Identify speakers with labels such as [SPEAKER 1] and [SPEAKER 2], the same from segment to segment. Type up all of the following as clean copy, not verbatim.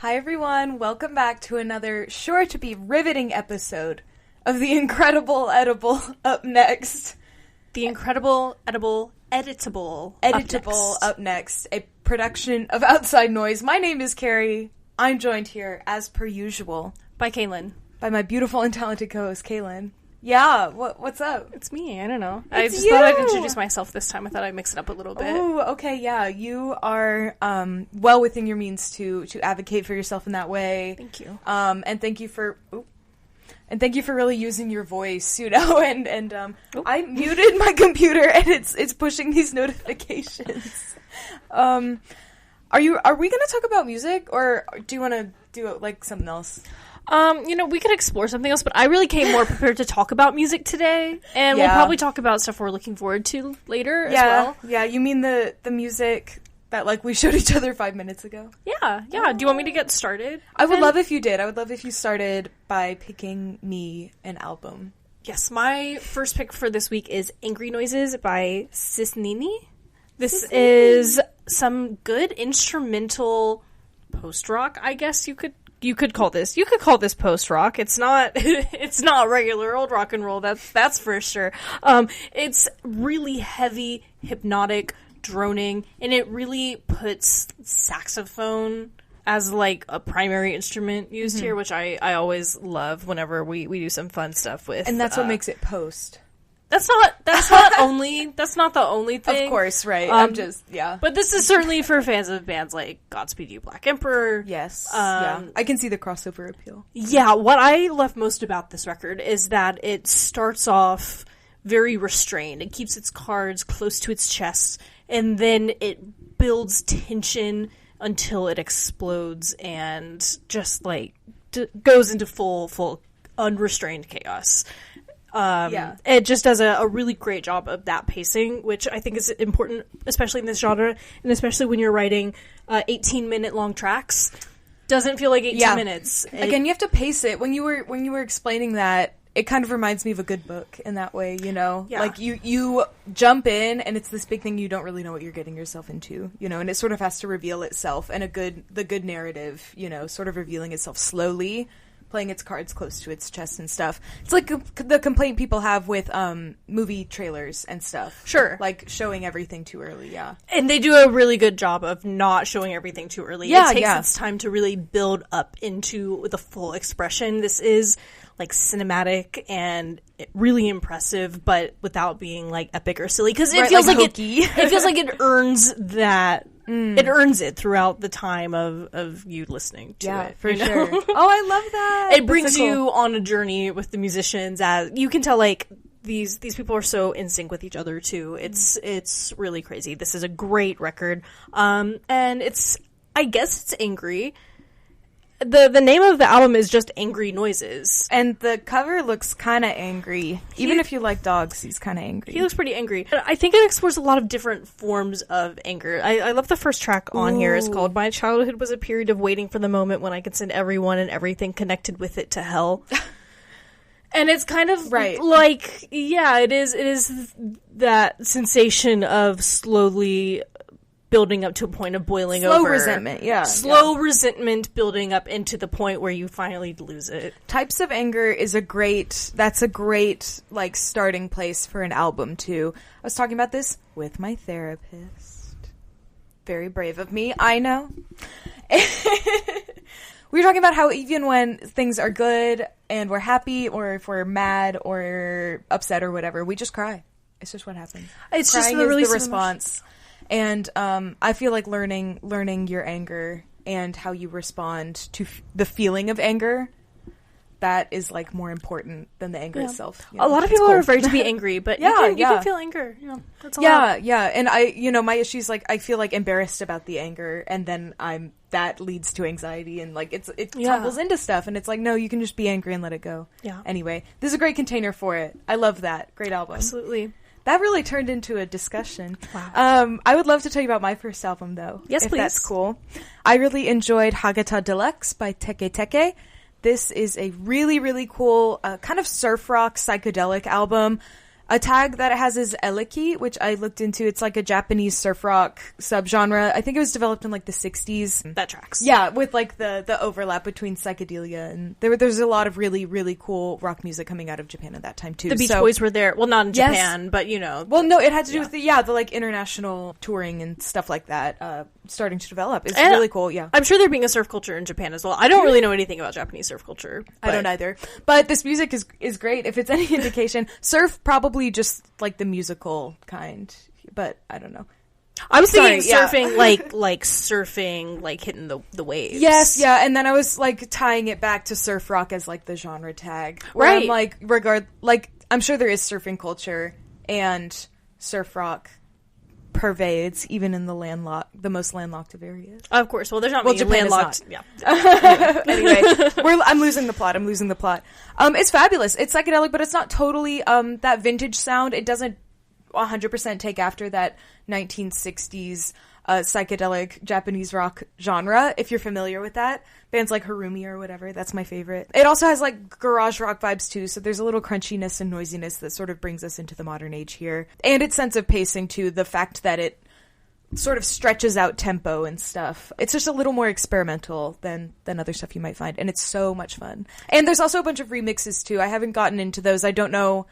[SPEAKER 1] Hi everyone, welcome back to another sure to be riveting episode of The Incredible Edible Up Next.
[SPEAKER 2] The Incredible Edible Editable
[SPEAKER 1] Up Next, a production of Outside Noise. My name is Carrie. I'm joined here, as per usual,
[SPEAKER 2] by Kalen.
[SPEAKER 1] By my beautiful and talented co-host, Kalen. Yeah, what's up?
[SPEAKER 2] It's me, I don't know. I just thought I'd introduce myself this time. I thought I'd mix it up a little bit.
[SPEAKER 1] Oh, okay, yeah. You are well within your means to advocate for yourself in that way.
[SPEAKER 2] Thank you.
[SPEAKER 1] And thank you for really using your voice, you know, and I muted my computer and it's pushing these notifications. Are we gonna talk about music, or do you want to do like something else?
[SPEAKER 2] We could explore something else, but I really came more prepared to talk about music today, and we'll probably talk about stuff we're looking forward to later as well.
[SPEAKER 1] Yeah, you mean the music that, like, we showed each other 5 minutes ago?
[SPEAKER 2] Yeah. Oh. Do you want me to get started?
[SPEAKER 1] I would love if you did. I would love if you started by picking me an album.
[SPEAKER 2] Yes, my first pick for this week is Angry Noises by Ciśnienie. This is some good instrumental post-rock, I guess you could call this. You could call this post-rock. It's not it's not regular old rock and roll, that's for sure. It's really heavy, hypnotic, droning, and it really puts saxophone as like a primary instrument used here, which I always love whenever we do some fun stuff with.
[SPEAKER 1] And that's what makes it post.
[SPEAKER 2] That's not the only thing.
[SPEAKER 1] Of course, right.
[SPEAKER 2] But this is certainly for fans of bands like Godspeed You Black Emperor.
[SPEAKER 1] Yes. I can see the crossover appeal.
[SPEAKER 2] Yeah, what I love most about this record is that it starts off very restrained. It keeps its cards close to its chest, and then it builds tension until it explodes and just like goes into full unrestrained chaos. It just does a really great job of that pacing, which I think is important, especially in this genre, and especially when you're writing 18-minute long tracks. Doesn't feel like 18 minutes.
[SPEAKER 1] Again, you have to pace it. When you were explaining that, it kind of reminds me of a good book in that way, you know? Yeah. Like, you jump in, and it's this big thing you don't really know what you're getting yourself into, you know? And it sort of has to reveal itself, and the good narrative, you know, sort of revealing itself slowly, playing its cards close to its chest and stuff. It's like the complaint people have with movie trailers and stuff.
[SPEAKER 2] Sure.
[SPEAKER 1] Like showing everything too early, yeah.
[SPEAKER 2] And they do a really good job of not showing everything too early.
[SPEAKER 1] Yeah,
[SPEAKER 2] it takes its time to really build up into the full expression. This is like cinematic and really impressive, but without being like epic or silly. Because it feels like hokey. It feels like it earns that. It earns it throughout the time of you listening to it.
[SPEAKER 1] Yeah, for sure. Oh, I love that.
[SPEAKER 2] It brings you on a journey with the musicians. As you can tell, like these people are so in sync with each other too. It's really crazy. This is a great record. And I guess it's angry. The name of the album is just Angry Noises.
[SPEAKER 1] And the cover looks kind of angry. Even if you like dogs, he's kind of angry.
[SPEAKER 2] He looks pretty angry. I think it explores a lot of different forms of anger. I love the first track on here. It's called My Childhood Was a Period of Waiting for the Moment When I Could Send Everyone and Everything Connected with It to Hell. And it's kind of like, yeah, it is that sensation of slowly building up to a point of boiling over.
[SPEAKER 1] Slow resentment, yeah.
[SPEAKER 2] Slow resentment building up into the point where you finally lose it.
[SPEAKER 1] Types of Anger is a great, like, starting place for an album, too. I was talking about this with my therapist. Very brave of me, I know. We were talking about how even when things are good and we're happy, or if we're mad or upset or whatever, we just cry. It's just what happens.
[SPEAKER 2] It's
[SPEAKER 1] Crying
[SPEAKER 2] just the release
[SPEAKER 1] is the response. And I feel like learning your anger and how you respond to the feeling of anger, that is like more important than the anger itself. You know?
[SPEAKER 2] A lot of people are afraid to be angry, but you can feel anger. You know, that's a lot.
[SPEAKER 1] Yeah. And my issue's like I feel like embarrassed about the anger, and then that leads to anxiety, and like it tumbles into stuff, and it's like, no, you can just be angry and let it go.
[SPEAKER 2] Yeah.
[SPEAKER 1] Anyway, this is a great container for it. I love that. Great album.
[SPEAKER 2] Absolutely.
[SPEAKER 1] That really turned into a discussion.
[SPEAKER 2] Wow.
[SPEAKER 1] I would love to tell you about my first album, though.
[SPEAKER 2] Yes,
[SPEAKER 1] if
[SPEAKER 2] please.
[SPEAKER 1] That's cool. I really enjoyed Hagata Delux by TEKE. This is a really, really cool kind of surf rock psychedelic album. A tag that it has is eliki, which I looked into. It's like a Japanese surf rock subgenre. I think it was developed in like the 60s.
[SPEAKER 2] That tracks.
[SPEAKER 1] Yeah, with like the overlap between psychedelia and there's a lot of really, really cool rock music coming out of Japan at that time too.
[SPEAKER 2] The Beach Boys were there. Well, not in Japan, but you know.
[SPEAKER 1] Well, no, it had to do with the like international touring and stuff like that starting to develop. It's really cool, yeah.
[SPEAKER 2] I'm sure there being a surf culture in Japan as well. I don't really know anything about Japanese surf culture.
[SPEAKER 1] I don't either. But this music is great. If it's any indication, surf probably just like the musical kind, but I don't know.
[SPEAKER 2] I was thinking surfing, like surfing, like hitting the waves.
[SPEAKER 1] Yes, yeah, and then I was like tying it back to surf rock as like the genre tag. Where
[SPEAKER 2] right.
[SPEAKER 1] I'm like, I'm sure there is surfing culture and surf rock pervades even in the most landlocked of areas.
[SPEAKER 2] Of course. Well, there's not many
[SPEAKER 1] Japan
[SPEAKER 2] landlocked.
[SPEAKER 1] Is not. Yeah. Anyway, I'm losing the plot. It's fabulous. It's psychedelic, but it's not totally that vintage sound. It doesn't 100% take after that 1960s psychedelic Japanese rock genre, if you're familiar with that. Bands like Harumi or whatever, that's my favorite. It also has like garage rock vibes too, so there's a little crunchiness and noisiness that sort of brings us into the modern age here. And its sense of pacing too, the fact that it sort of stretches out tempo and stuff. It's just a little more experimental than other stuff you might find, and it's so much fun. And there's also a bunch of remixes too. I haven't gotten into those. I don't know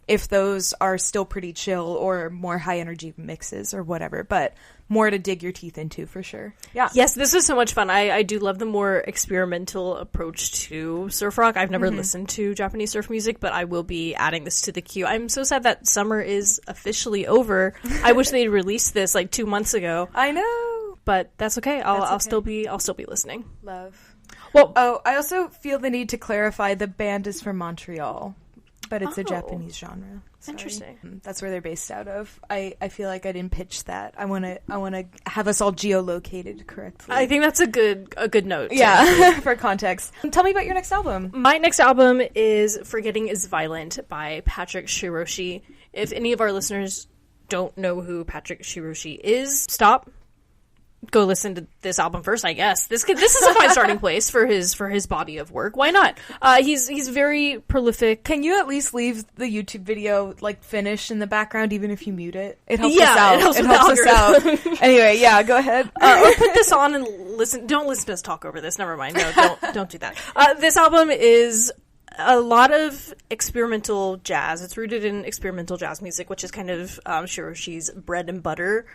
[SPEAKER 1] if those are still pretty chill or more high energy mixes or whatever, but more to dig your teeth into for sure. Yeah.
[SPEAKER 2] Yes, this was so much fun. I do love the more experimental approach to surf rock. I've never listened to Japanese surf music, but I will be adding this to the queue. I'm so sad that summer is officially over. I wish they'd released this like 2 months ago.
[SPEAKER 1] I know.
[SPEAKER 2] But that's okay. I'll still be listening.
[SPEAKER 1] Love. Well, I also feel the need to clarify the band is from Montreal. But it's a Japanese genre. Sorry.
[SPEAKER 2] Interesting.
[SPEAKER 1] That's where they're based out of. I feel like I didn't pitch that. I want to have us all geolocated correctly.
[SPEAKER 2] I think that's a good note.
[SPEAKER 1] Yeah, for context. Tell me about your next album.
[SPEAKER 2] My next album is Forgetting is Violent by Patrick Shiroshi. If any of our listeners don't know who Patrick Shiroshi is, stop. Go listen to this album first, I guess. This is a fine starting place for his body of work. Why not? He's very prolific.
[SPEAKER 1] Can you at least leave the YouTube video like finished in the background, even if you mute it? It helps us out.
[SPEAKER 2] It helps us out.
[SPEAKER 1] Anyway, yeah, go ahead.
[SPEAKER 2] Or put this on and listen. Don't listen to us talk over this. Never mind. No, don't do that. This album is a lot of experimental jazz. It's rooted in experimental jazz music, which is kind of Shiroshi's bread and butter.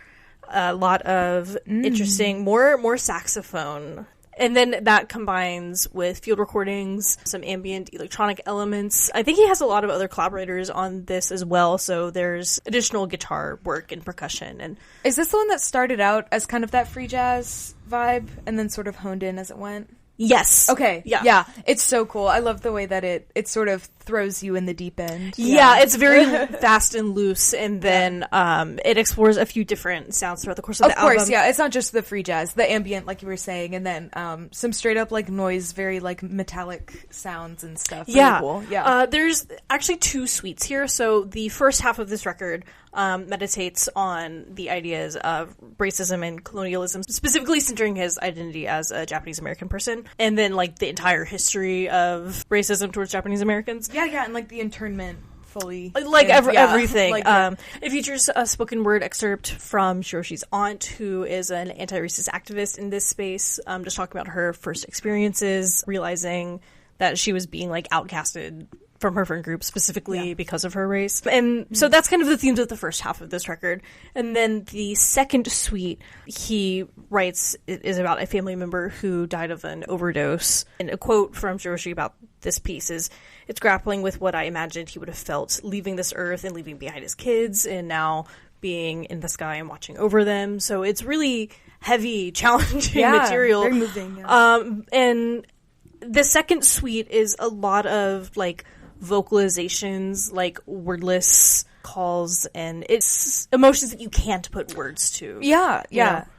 [SPEAKER 2] A lot of interesting, more saxophone. And then that combines with field recordings, some ambient electronic elements. I think he has a lot of other collaborators on this as well, so there's additional guitar work and percussion. And
[SPEAKER 1] is this the one that started out as kind of that free jazz vibe and then sort of honed in as it went?
[SPEAKER 2] Yes.
[SPEAKER 1] Okay. Yeah. It's so cool. I love the way that it sort of throws you in the deep end.
[SPEAKER 2] Yeah, it's very fast and loose, and then it explores a few different sounds throughout the course of the album. Of course,
[SPEAKER 1] yeah. It's not just the free jazz, the ambient, like you were saying, and then some straight up like noise, very like metallic sounds and stuff.
[SPEAKER 2] Yeah.
[SPEAKER 1] Really cool. Yeah.
[SPEAKER 2] There's actually 2 suites here. So the first half of this record meditates on the ideas of racism and colonialism, specifically centering his identity as a Japanese American person, and then like the entire history of racism towards Japanese Americans.
[SPEAKER 1] Yeah, and like the internment fully.
[SPEAKER 2] Everything.
[SPEAKER 1] Like,
[SPEAKER 2] it features a spoken word excerpt from Shiroshi's aunt, who is an anti-racist activist in this space, just talking about her first experiences, realizing that she was being like outcasted from her friend group specifically because of her race. And so that's kind of the themes of the first half of this record. And then the second suite, he writes, is about a family member who died of an overdose. And a quote from Shiroshi about this piece is, "It's grappling with what I imagined he would have felt leaving this earth and leaving behind his kids, and now being in the sky and watching over them." So it's really heavy, challenging material.
[SPEAKER 1] Very moving. Yeah.
[SPEAKER 2] And the second suite is a lot of like vocalizations, like wordless calls, and it's emotions that you can't put words to.
[SPEAKER 1] Yeah.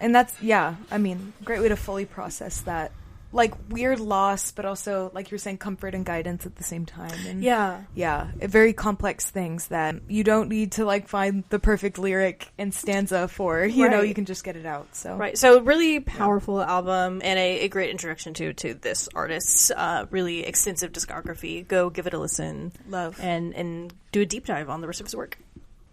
[SPEAKER 1] And that's, I mean, great way to fully process that like weird loss, but also, like you're saying, comfort and guidance at the same time. And
[SPEAKER 2] yeah,
[SPEAKER 1] very complex things that you don't need to like find the perfect lyric and stanza for. You know, you can just get it out. So
[SPEAKER 2] really powerful album and a great introduction to this artist's really extensive discography. Go give it a listen,
[SPEAKER 1] love,
[SPEAKER 2] and do a deep dive on the rest of his work.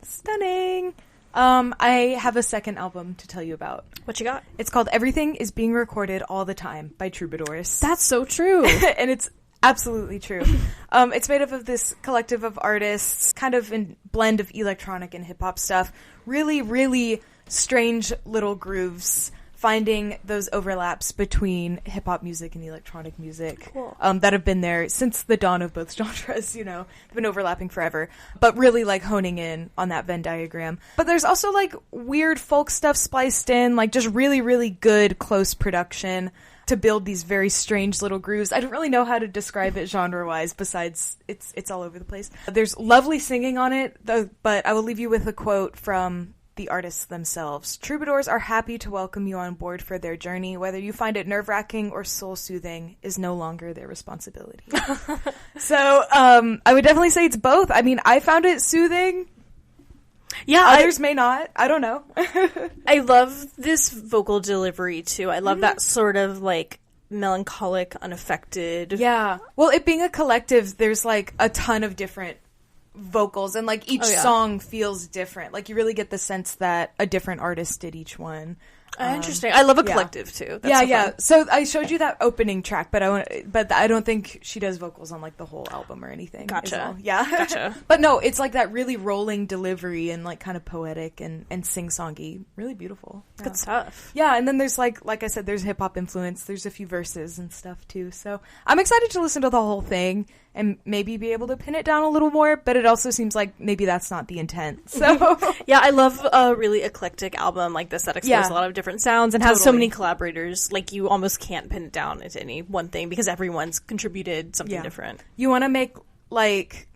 [SPEAKER 1] Stunning. I have a second album to tell you about.
[SPEAKER 2] What you got?
[SPEAKER 1] It's called Everything is Being Recorded All the Time by Troubadours.
[SPEAKER 2] That's so true.
[SPEAKER 1] And it's absolutely true. It's made up of this collective of artists, kind of a blend of electronic and hip-hop stuff. Really, really strange little grooves, finding those overlaps between hip-hop music and electronic music.
[SPEAKER 2] Cool.
[SPEAKER 1] That have been there since the dawn of both genres, you know. They've been overlapping forever, but really like honing in on that Venn diagram. But there's also like weird folk stuff spliced in, like just really, really good close production to build these very strange little grooves. I don't really know how to describe it genre-wise, besides it's all over the place. There's lovely singing on it, though, but I will leave you with a quote from the artists themselves. Troubadours are happy to welcome you on board for their journey. Whether you find it nerve-wracking or soul-soothing is no longer their responsibility. So I would definitely say it's both. I mean, I found it soothing.
[SPEAKER 2] Yeah,
[SPEAKER 1] others may not. I don't know.
[SPEAKER 2] I love this vocal delivery too. I love that sort of like melancholic, unaffected.
[SPEAKER 1] Yeah. Well, it being a collective, there's like a ton of different vocals, and like each song feels different. Like you really get the sense that a different artist did each one.
[SPEAKER 2] Interesting. I love a collective too. That's
[SPEAKER 1] fun. So I showed you that opening track, but I don't think she does vocals on like the whole album or anything.
[SPEAKER 2] Gotcha.
[SPEAKER 1] Yeah.
[SPEAKER 2] Gotcha.
[SPEAKER 1] But no, it's like that really rolling delivery and like kind of poetic and sing-songy. Really beautiful. Yeah.
[SPEAKER 2] Good stuff.
[SPEAKER 1] Yeah, and then there's like I said, there's hip hop influence. There's a few verses and stuff too. So I'm excited to listen to the whole thing and maybe be able to pin it down a little more, but it also seems like maybe that's not the intent. So
[SPEAKER 2] yeah, I love a really eclectic album like this that explores a lot of different sounds and has so many collaborators. Like you almost can't pin it down into any one thing because everyone's contributed something different.
[SPEAKER 1] You want to make like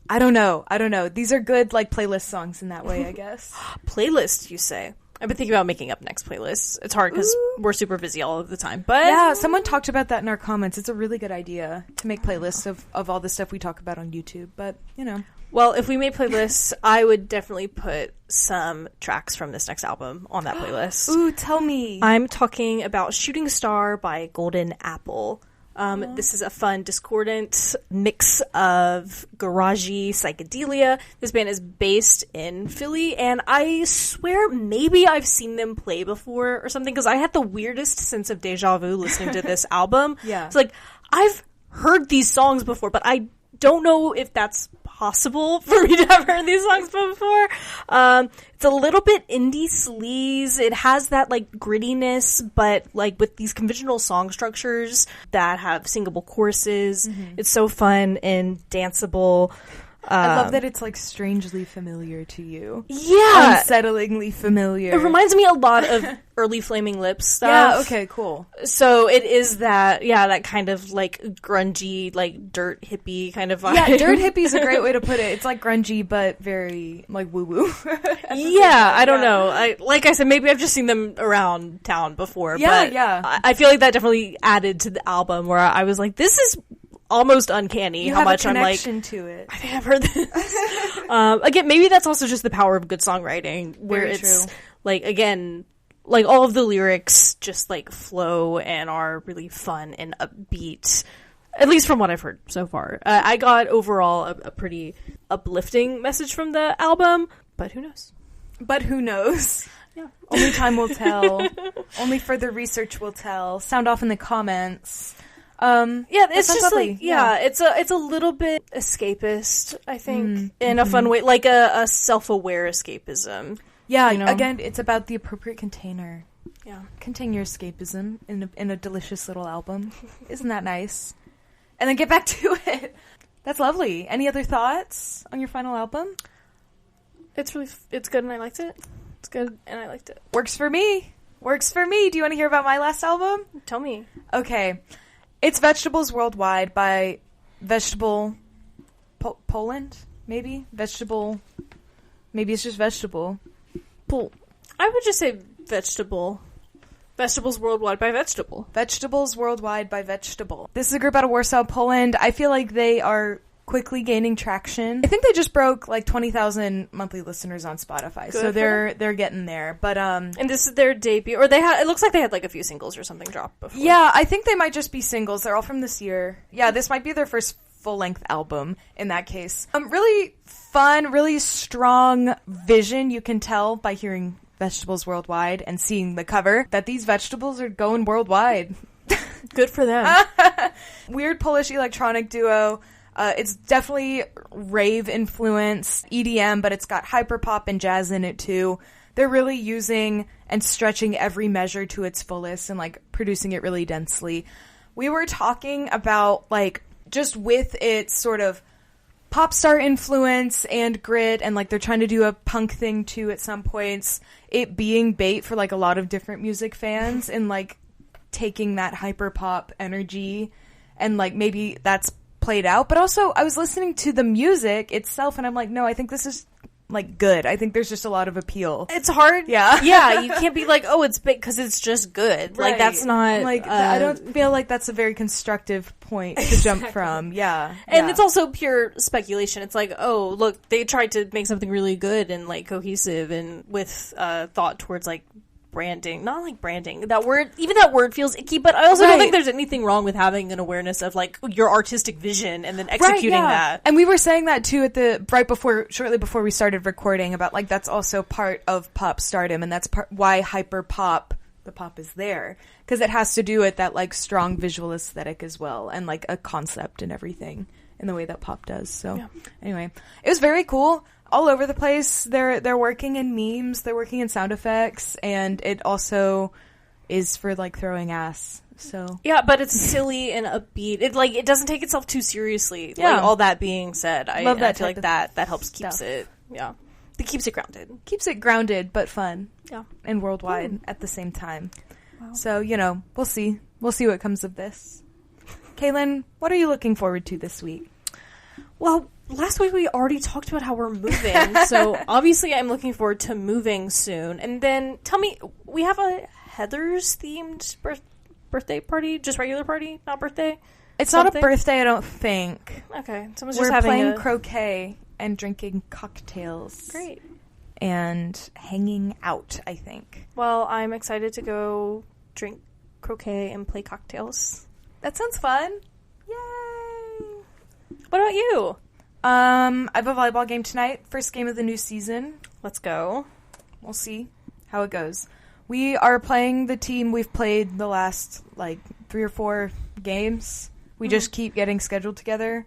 [SPEAKER 1] I don't know. These are good like playlist songs in that way, I guess.
[SPEAKER 2] Playlist, you say? I've been thinking about making up next playlists. It's hard because we're super busy all of the time. But
[SPEAKER 1] yeah, someone talked about that in our comments. It's a really good idea to make playlists of all the stuff we talk about on YouTube. But, you know.
[SPEAKER 2] Well, if we made playlists, I would definitely put some tracks from this next album on that playlist.
[SPEAKER 1] Ooh, tell me.
[SPEAKER 2] I'm talking about Shooting Star by Golden Apple. This is a fun, discordant mix of garagey psychedelia. This band is based in Philly, and I swear maybe I've seen them play before or something, because I had the weirdest sense of deja vu listening to this album.
[SPEAKER 1] Yeah.
[SPEAKER 2] It's like, I've heard these songs before, but I don't know if that's possible for me to have heard these songs before. It's a little bit indie sleaze. It has that like grittiness, but like with these conventional song structures that have singable choruses. It's so fun and danceable.
[SPEAKER 1] I love that it's like strangely familiar to you.
[SPEAKER 2] Yeah.
[SPEAKER 1] Unsettlingly familiar.
[SPEAKER 2] It reminds me a lot of early Flaming Lips stuff.
[SPEAKER 1] Yeah, okay, cool.
[SPEAKER 2] So it is that, that kind of like grungy, like dirt hippie kind of vibe.
[SPEAKER 1] Yeah, dirt hippie is a great way to put it. It's like grungy, but very like woo-woo.
[SPEAKER 2] Yeah, I don't know. Like I said, maybe I've just seen them around town before.
[SPEAKER 1] Yeah,
[SPEAKER 2] but
[SPEAKER 1] yeah.
[SPEAKER 2] I feel like that definitely added to the album where I was like, this is almost uncanny how much I'm like,
[SPEAKER 1] to it.
[SPEAKER 2] I think I've heard this. Again, maybe that's also just the power of good songwriting, where
[SPEAKER 1] Very
[SPEAKER 2] it's
[SPEAKER 1] true.
[SPEAKER 2] like, again, like all of the lyrics just like flow and are really fun and upbeat, at least from what I've heard so far. I got overall a pretty uplifting message from the album, but who knows?
[SPEAKER 1] Yeah. Only time will tell. Only further research will tell. Sound off in the comments.
[SPEAKER 2] It's just
[SPEAKER 1] lovely.
[SPEAKER 2] like, it's a little bit escapist, I think, in a fun way, like a self-aware escapism.
[SPEAKER 1] Yeah,
[SPEAKER 2] you know?
[SPEAKER 1] Again, it's about the appropriate container.
[SPEAKER 2] Yeah.
[SPEAKER 1] Contain your escapism in a delicious little album. Isn't that nice? And then get back to it. That's lovely. Any other thoughts on your final album?
[SPEAKER 2] It's good and I liked it. It's good and I liked it.
[SPEAKER 1] Works for me. Do you want to hear about my last album?
[SPEAKER 2] Tell me.
[SPEAKER 1] Okay. It's Vegetables Worldwide by Vegetable Poland, maybe? Vegetable. Maybe it's just Vegetable.
[SPEAKER 2] I would just say Vegetable. Vegetables Worldwide by Vegetable.
[SPEAKER 1] Vegetables Worldwide by Vegetable. This is a group out of Warsaw, Poland. I feel like they are quickly gaining traction. I think they just broke like 20,000 monthly listeners on Spotify. So they're getting there. But
[SPEAKER 2] and this is their debut, or it looks like they had like a few singles or something drop before.
[SPEAKER 1] Yeah, I think they might just be singles. They're all from this year. Yeah, this might be their first full-length album in that case. Really fun, really strong vision. You can tell by hearing Vegetables Worldwide and seeing the cover that these vegetables are going worldwide.
[SPEAKER 2] Good for them.
[SPEAKER 1] Weird Polish electronic duo. It's definitely rave influence, EDM, but it's got hyperpop and jazz in it too. They're really using and stretching every measure to its fullest and like producing it really densely. We were talking about like just with its sort of pop star influence and grit, and like they're trying to do a punk thing too at some points, it being bait for like a lot of different music fans and like taking that hyperpop energy and like maybe that's played out. But also I was listening to the music itself and I'm like, no, I think this is like good. I think there's just a lot of appeal.
[SPEAKER 2] It's hard.
[SPEAKER 1] Yeah.
[SPEAKER 2] Yeah, you can't be like, oh, it's big because it's just good.
[SPEAKER 1] Right.
[SPEAKER 2] Like that's not
[SPEAKER 1] like I don't feel like that's a very constructive point to jump from. Yeah.
[SPEAKER 2] And it's also pure speculation. It's like, oh, look, they tried to make something really good and like cohesive and with thought towards like branding. Not like branding. That word feels icky, but I also don't think there's anything wrong with having an awareness of like your artistic vision and then executing that.
[SPEAKER 1] And we were saying that too at shortly before we started recording about like that's also part of pop stardom, and that's why hyperpop, the pop is there, because it has to do with that like strong visual aesthetic as well, and like a concept and everything in the way that pop does. So anyway, it was very cool. All over the place. They're working in memes, they're working in sound effects, and it also is for like throwing ass. So
[SPEAKER 2] yeah, but it's silly and upbeat. It doesn't take itself too seriously. Yeah. Like all that being said, I love that. I feel like that helps keeps it. Yeah, it keeps it grounded.
[SPEAKER 1] Keeps it grounded, but fun.
[SPEAKER 2] Yeah,
[SPEAKER 1] and worldwide at the same time. Wow. So we'll see what comes of this. Kalen, what are you looking forward to this week?
[SPEAKER 2] Well, last week we already talked about how we're moving, so obviously I'm looking forward to moving soon. And then tell me, we have a Heather's themed birthday party, just regular party, not birthday?
[SPEAKER 1] It's not a birthday, I don't think.
[SPEAKER 2] Okay,
[SPEAKER 1] we're playing croquet and drinking cocktails.
[SPEAKER 2] Great.
[SPEAKER 1] And hanging out, I think.
[SPEAKER 2] Well, I'm excited to go drink croquet and play cocktails.
[SPEAKER 1] That sounds fun. Yay!
[SPEAKER 2] What about you?
[SPEAKER 1] I have a volleyball game tonight. First game of the new season.
[SPEAKER 2] Let's go.
[SPEAKER 1] We'll see how it goes. We are playing the team we've played the last, 3 or 4 games. We just keep getting scheduled together.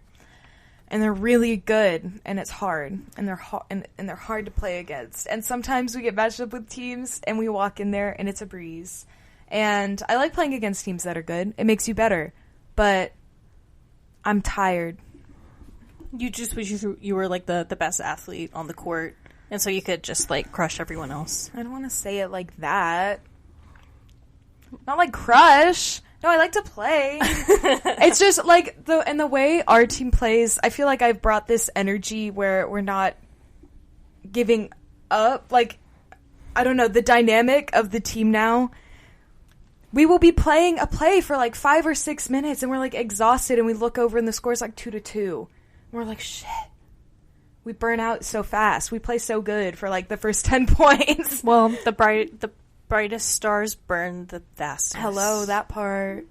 [SPEAKER 1] And they're really good, and it's hard. And they're hard to play against. And sometimes we get matched up with teams, and we walk in there, and it's a breeze. And I like playing against teams that are good. It makes you better. But I'm tired.
[SPEAKER 2] You just wish you were the best athlete on the court, and so you could just crush everyone else.
[SPEAKER 1] I don't want to say it like that. Not like crush. No, I like to play. It's just the way our team plays. I feel like I've brought this energy where we're not giving up. I don't know, the dynamic of the team now. We will be playing a play for 5 or 6 minutes, and we're exhausted, and we look over and the score's 2-2. We're shit. We burn out so fast. We play so good for the first 10 points.
[SPEAKER 2] Well, the brightest stars burn the fastest.
[SPEAKER 1] Hello, that part.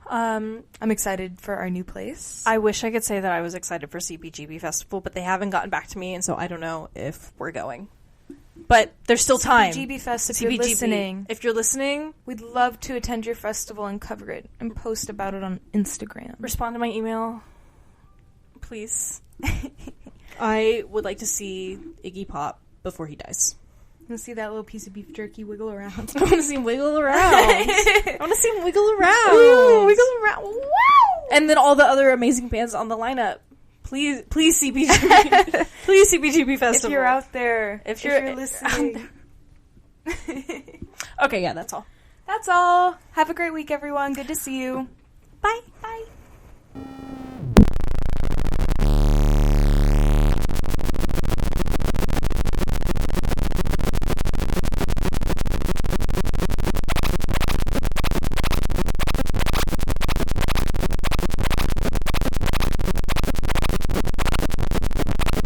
[SPEAKER 1] I'm excited for our new place.
[SPEAKER 2] I wish I could say that I was excited for CBGB Festival, but they haven't gotten back to me, and so I don't know if we're going. But there's still time.
[SPEAKER 1] CBGB Fest, if you're listening.
[SPEAKER 2] If you're listening,
[SPEAKER 1] we'd love to attend your festival and cover it and post about it on Instagram.
[SPEAKER 2] Respond to my email. Please. I would like to see Iggy Pop before he dies.
[SPEAKER 1] I want to see that little piece of beef jerky wiggle around.
[SPEAKER 2] I want to see him wiggle around. I want to see him wiggle around.
[SPEAKER 1] Ooh, wiggle around. Wow!
[SPEAKER 2] And then all the other amazing bands on the lineup. Please CBGB. Please CBGB Festival.
[SPEAKER 1] If you're out there. If you're listening.
[SPEAKER 2] Okay, yeah, that's all.
[SPEAKER 1] That's all. Have a great week, everyone. Good to see you.
[SPEAKER 2] Bye. Bye.